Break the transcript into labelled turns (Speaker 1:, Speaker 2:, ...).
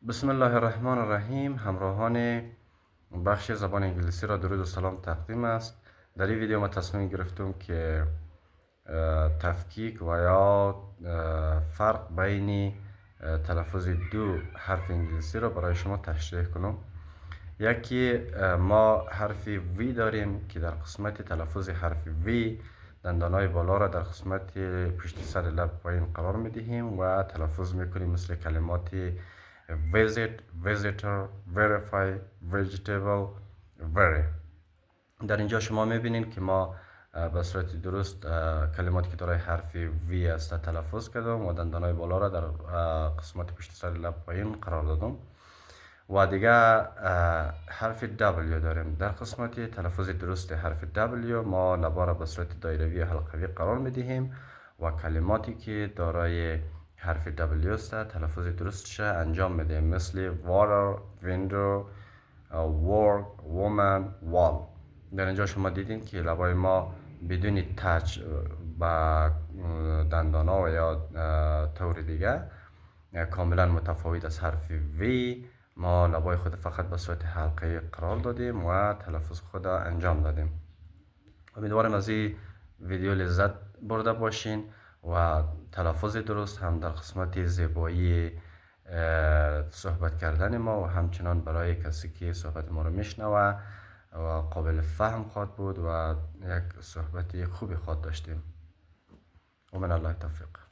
Speaker 1: بسم الله الرحمن الرحیم. همراهان بخش زبان انگلیسی را درود و سلام تقدیم است. در این ویدیو ما تصمیم گرفتم که تفکیک و یا فرق بین تلفظ دو حرف انگلیسی را برای شما تشریح کنم. یکی ما حرف وی داریم که در قسمت تلفظ حرف وی دندانهای بالا را در قسمت پشت سر لب پایین قرار می دهیم و تلفظ می کنیم مثل کلمات visit, visitor, verify, vegetable, very. در اینجا شما میبینید که ما به صورت درست کلماتی که دارای حرف وی است تلفظ کردم و دندانهای بالا را در قسمت پشت سر لب پایین قرار دادم. و دیگه حرف W داریم. در قسمت تلفظ درست حرف W ما لبا را به صورت دایروی حلقوی قرار میدهیم و کلماتی که دارای حرف W است تلفظ درستش انجام میدهیم مثل water, window, work, woman, wall. در اینجا شما دیدین که لبای ما بدون تچ با دندانا و یا طور دیگه کاملا متفاوت از حرف وی. ما لبای خود فقط به صورت حلقه قرار دادیم و تلفظ خود انجام دادیم. امیدوارم از این ویدیو لذت برده باشین و تلفظ درست هم در قسمت زیبایی صحبت کردن ما و همچنان برای کسی که صحبت ما رو میشنوه و قابل فهم خواهد بود و یک صحبت خوبی خواهد داشتیم. و من الله توفیق.